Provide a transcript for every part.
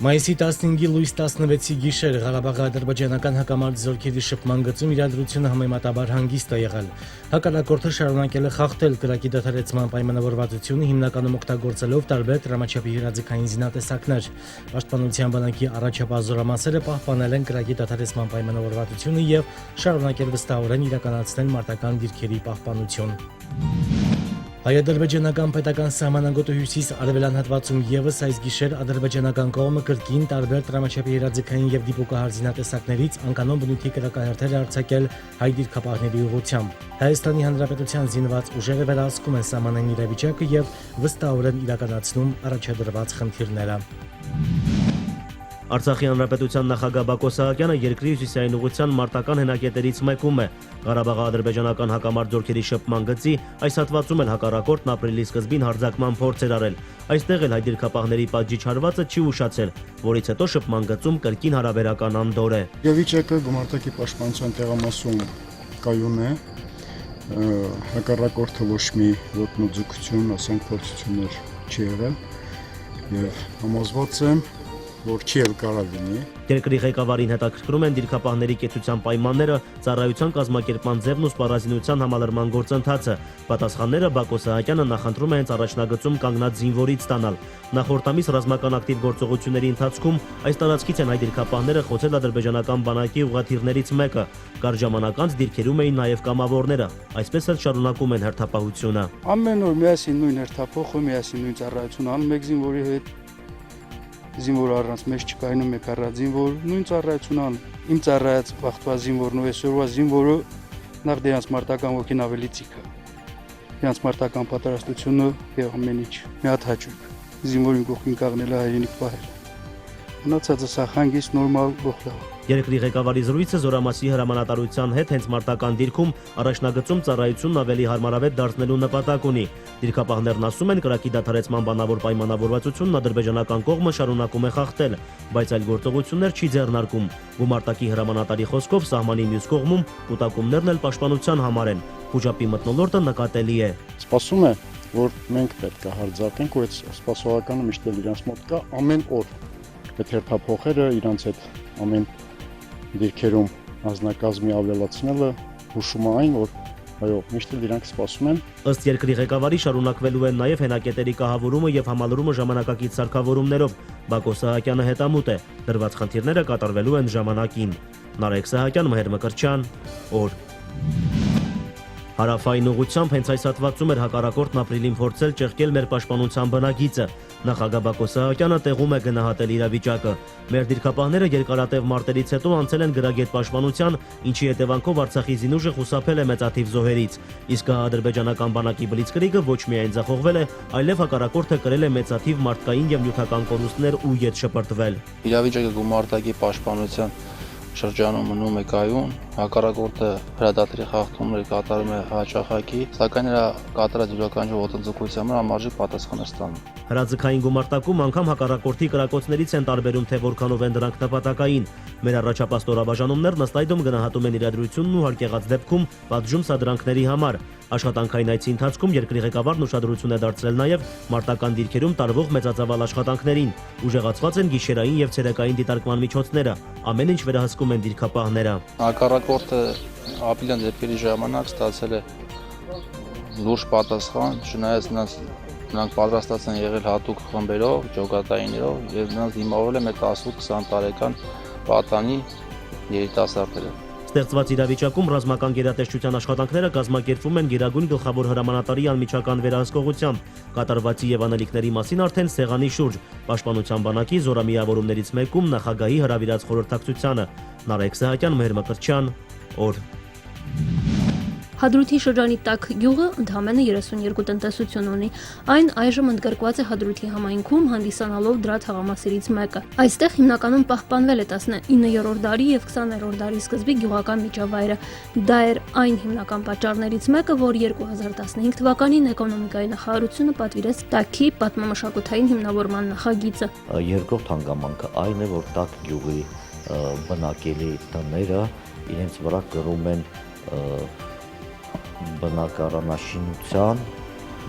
Մայիսի 15-ի լույս 16-ի գիշեր Ղարաբաղի ադրբեջանական հակամարտ զորքերի շփման գծում իրադրությունը համեմատաբար հանգիստ է եղել։ Հակառակորդը շարունակել է խախտել կրակի դադարեցման պայմանավորվածությունը, հիմնականում օգտագործելով տարբեր դրամաչափի հրաձգային զինատեսակներ։ Պաշտպանության բանակի առաջապահ զորամասերը պահպանել են կրակի դադարեցման պայմանավորվածությունը եւ շարունակել վստահորեն իրականացնել մարտական դիրքերի պահպանություն։ Հայ-ադրբեջանական պետական սահմանագոտու հյուսիս-արևելյան հատվածում ևս այս գիշեր ադրբեջանական կողմը կրկին տարբեր դրամաչափի հրաձգային եւ դիպուկահար զինատեսակներից անկանոն բնույթի կրակահարթեր արձակել հայ դիրքապահների ուղղությամբ։ Հայաստանի Հանրապետության զինված ուժերը վերահսկում են սահմանային իրավիճակը եւ վստահորեն իրականացնում առաջադրված խնդիրները։ Արցախի Հանրապետության նախագահ Բակո Սահակյանը երկրի հյուսիսային ուղղության մարտական հենակետերից մեկում է։ Ղարաբաղի ադրբեջանական հակամարտ զորքերի շփման գծի այս հատվածում էլ հակառակորդն ապրիլի սկզբին հարձակման փորձ էր արել։ Այստեղ էլ հայ դիրքապահների պատժիչ հարվածը չի ուշացել, որից հետո շփման գծում կրկին հարաբերական անդոր է։ Իրավիճակը գումարտակի պաշտպանության տեղամասում կայուն է։ Հակառակորդը ոչ մի ոտնձգություն, ասենք փորձություններ չի եղել եւ համոզված եմ, որ չի էլ կարող լինի։ Երկրի ղեկավարին հետաքրքրում են դիրքապահների կեցության պայմանները, ծառայության կազմակերպման ձևն ու սպառազինության համալրման գործընթացը։ Պատասխանները Բակո Սահակյանը նախընտրում է հենց առաջնագծում կանգնած զինվորից ստանալ։ Նախորդ ամիս ռազմական ակտիվ գործողությունների ընթացքում այս տարածքից են հայ դիրքապահները խոցել ադրբեջանական բանակի ուղղաթիռներից մեկը։ Կար ժամանակ անց դիրքերում էին նաև կամավորները, այսպես էլ շարունակում են հերթապահությունը։ Ամեն օր միասին նույն հերթափոխը, միասին նույն ծառայություն անում մեկ զինվորի հետ։ Զինվորը առանց մեջ չկայնում, մեկ առած զինվոր նույն ծառայություն անում։ Իմ ծառայած վաղտվա զինվորն ու այսօրվա զինվորը նախ դրանց մարտական ոգին ավելի ծիք է։ Դրանց մարտական պատրաստությունը եւ ամեն ինչ մի հատ հաճույք։ Զինվորին կողքին կանգնել է հայրենիք պահել։ Մնացածը սա հանգիստ նորմալ գողլա։ Երկրի ղեկավարի զրույցը զորամասի հրամանատարության հետ հենց մարտական դիրքում առաջնագծում ծառայությունն ավելի հարմարավետ դարձնելու նպատակ ունի։ Դիրքապահներն ասում են կրակի դադարեցման բանավոր պայմանավորվածությունն ադրբեջանական կողմը շարունակում է խախտել, բայց այլ գործողություններ չի ձեռնարկում։ Գումարտակի հրամանատարի խոսքով սահմանի մյուս կողմում կուտակումներն էլ պաշտպանության համար են։ Խուճապի մթնոլորտը նկատելի է։ Սպասում է, որ մենք պետք է հարձակենք ու այդ սպասողականը միշտ իրենց մոտ կա ամեն օր։ Այդ հերթափոխերը իրանց հետ ամեն դիրքերում անձնակազմի ավելացնելը հուշում է այն, որ այո, միշտ իրանք սպասում են։ Ըստ երկրի ղեկավարի շարունակվելու են նաև հենակետերի կահավորումը եւ համալրումը ժամանակակից սարքավորումներով։ Բակո Սահակյանը հետամուտ է, դրված խնդիրները կատարվելու են ժամանակին։ Նարեկ Սահակյան, Մհեր Մկրտչյան, օր։ Հարավային ուղղությամբ հենց այս հատվածում էր հակառակորդն ապրիլին փորձել ճեղքել մեր պաշտպանության բնակիցը։ Նախագահ Բակո Սահակյանը տեղում է գնահատել իրավիճակը։ Մեր դիրքապահները երկարատև մարտերից հետո անցել են գրագետ պաշտպանության, ինչի հետևանքով Արցախի զինուժը խուսափել է մեծաթիվ զոհերից։ Իսկ ադրբեջանական բանակի բլիցկրիգը ոչ միայն ձախողվել է, այլև հակառակորդը կրել է մեծաթիվ մարդկային եւ նյութական կորուստներ ու ետ շպրտվել։ Իրավիճակը գումարտակի պաշտպանության շրջանում մնում է կայուն, հակառակորդը հրադադարի խախտումներ կատարում է հաճախակի, սակայն նրա կատարած յուրաքանչյուր ոտնձգության համար համարժեք պատասխան է ստանում։ Հրաձգային գումարտակում անգամ հակառակորդի կրակոցներից են տարբերում, թե որքանով են դրանք նպատակային։ Մեր առաջապահ ստորաբաժանումներն ըստ այդմ գնահատում են իրադրությունն ու հարկեղած դեպքում պատժում սադրանքների համար։ Աշխատանքային այցի ընթացքում երկրի ղեկավարն ուշադրություն է դարձրել նաև մարտական դիրքերում տարվող մեծածավալ աշխատանքներին։ Ուժեղացված են գիշերային եւ ցերեկային դիտարկման միջոցները, ամեն ինչ վերահսկում են դիրքապահները։ Հակառակորդը ապրիլյան դեպքերի ժամանակ ստացել է լուրջ պատասխան, չնայած նրանք պատրաստած են եղել հատուկ խմբերով, ջոկատայիններով եւ նրանց դիմավորել է մեր 18-20 տարեկան պատանի երիտասարդները։ Ստեղծված իրավիճակում ռազմական գերատեսչության աշխատանքները կազմակերպվում են Գերագույն գլխավոր հրամանատարի անմիջական վերահսկողությամբ։ Կատարվածի եւ անելիքների մասին արդեն սեղանի շուրջ Պաշտպանության բանակի զորամիավորումներից մեկում նախագահի հրավիրած խորհրդակցությանը։ Նարեկ Սահակյան, Մհեր Մկրտչյան, օր։ Հադրութի շրջանի տաք գյուղը ընդամենը 32 տնտեսություն ունի։ Այն այժմ ընդգրկված է Հադրութի համայնքում, հանդիսանալով դրա թաղամասերից մեկը։ Այստեղ հիմնականում պահպանվել է 19-րդ դարի եւ 20-րդ դարի սկզբի գյուղական միջավայրը։ Դա էր այն հիմնական պատճառներից մեկը, որ 2015 թվականին էկոնոմիկայի նախարարությունը պատվիրեց տաքի պատմամշակութային հիմնավորման նախագիծը։ Երկրորդ հանգամանքը այն է, որ տաք գյուղի բնակելի տները իրենց վրա կրում են բնակարանաշինության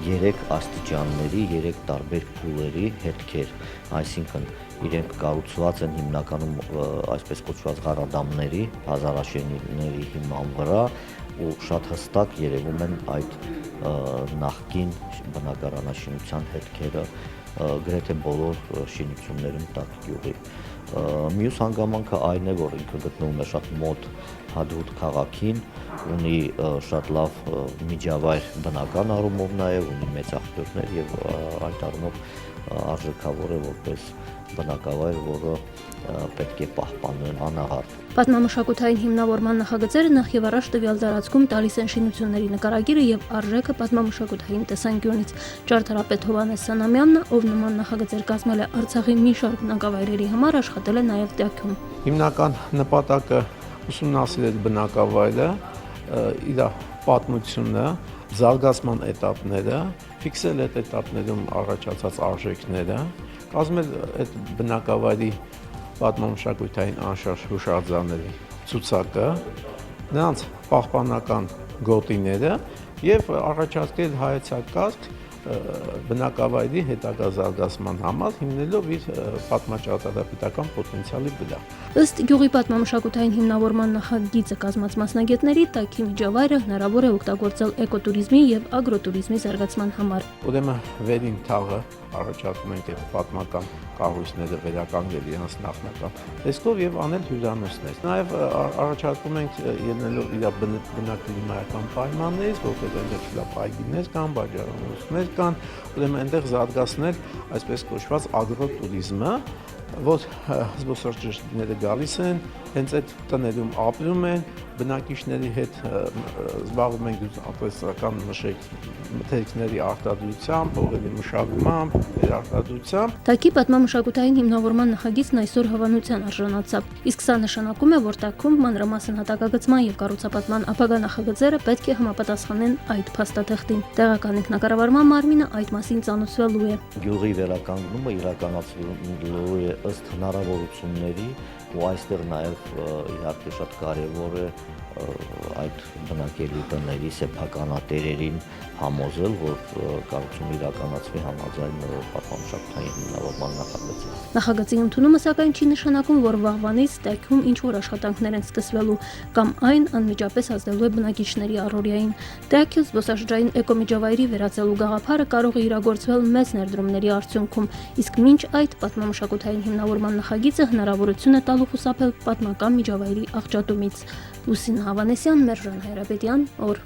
3 աստիճանների, 3 տարբեր փուլերի հետքեր, այսինքն իրենք կառուցված են հիմնականում այսպես կոչված ғարադամների, հազարաշենիների հիման վրա ու շատ հստակ երևում են այդ նախկին բնակարանաշինության հետքերը գրեթե բոլոր շինություններում տակ գյուղի։ Մյուս հանգամանքը այն է, որ ինքը գտնվում է շատ մոտ Հադրութ քաղաքին, ունի շատ լավ միջավայր բնական առումով նաև, ունի մեծ աղբյուրներ եւ այդ առումով արժեքավոր է որպես բնակավայր, որը պետք է պահպանվել անաղարտ։ Պատմամշակութային հիմնավորման նախագծերը նախ եւ առաջ տվյալ տարածքում տալիս են շինությունների նկարագիրը եւ արժեքը պատմամշակութային տեսանկյունից։ Ճարտարապետ Հովհաննես Սանամյանն, ով նման նախագծեր կազմել է Արցախի մի շարք բնակավայրերի համար, աշխատել է նաեւ Տյաքում։ Հիմնական նպատակը ուսումնասիրել բնակավայրը, իր պատմությունը, զարգացման էտապները, ֆիքսել այդ էտապներում առաջացած արժեքները, կազմել այդ բնակավայրի պատմամշակութային անշարժ հուշարձանների ցուցակը, նրանց պահպանական գոտիները եւ առաջարկել հայեցակարգ բնակավայրի հետագա զարգացման համար հիմնելով իր պատմաճարտարապետական պոտենցիալի վրա։ Ըստ գյուղի պատմամշակութային հիմնավորման նախագիծը կազմած մասնագետների, Տաքի միջավայրը հնարավոր է օգտագործել էկոտուրիզմի եւ ագրոտուրիզմի զարգացման համար։ Ուրեմն վերին թաղը առաջարկում ենք այդ պատմական կառույցները վերականգնել իրենց նախնական տեսքով եւ անել հյուրանոցներ։ Նաեւ առաջարկում ենք ելնելով իր բնակլիմայական պայմաններից, որտեղ այնտեղ լավ այգիներ կան, բաժանումներ կան, ուրեմն այնտեղ զարգացնել այսպես կոչված ագրոտուրիզմը, որ զբոսաշրջիկները գալիս են, հենց այդ տներում ապրում են, բնակիչների հետ զբաղվում են տնտեսական մթերքների արտադրությամբ, հողերի մշակմամբ, վերարտադրությամբ։ Տաքի պատմամշակութային հիմնավորման նախագիծն այսօր հավանության արժանացավ, իսկ սա նշանակում է, որ Տաքում մանրամասն հատակագծման եւ կառուցապատման ապագա նախագծերը պետք է համապատասխանեն այդ փաստաթղթին։ Տեղական ինքնակառավարման մարմինը այդ մասին ծանոթվելու է։ Գյուղի վերականգնումը իրականացվելու է ըստ հնարավորությունների ու այստեղ նաև իհարկե շատ կարևոր է այդ բնակելի տների սեփականատերերին համոզել, որ կառուցումը իրականացվի համաձայն պատմամշակութային հիմնավորման նախագծի։ Նախագծի ընդունումը սակայն չի նշանակում, որ վաղվանից Տաքում ինչ-որ աշխատանքներ են սկսվելու կամ այն անմիջապես ազդելու է բնակիչների առօրյային։ Տաքի զբոսաշրջային էկոմիջավայրի վերածելու գաղափարը կարող է իրագործվել մեծ ներդրումների արդյունքում, իսկ մինչ այդ պատմամշակութային հիմնավորման նախագիծը հնարավորություն է տալու խուսափել պատմական միջավայրի աղճատումից։ Լուսինե Հավանեսյան, Մերժան Հայրապետյան, օր։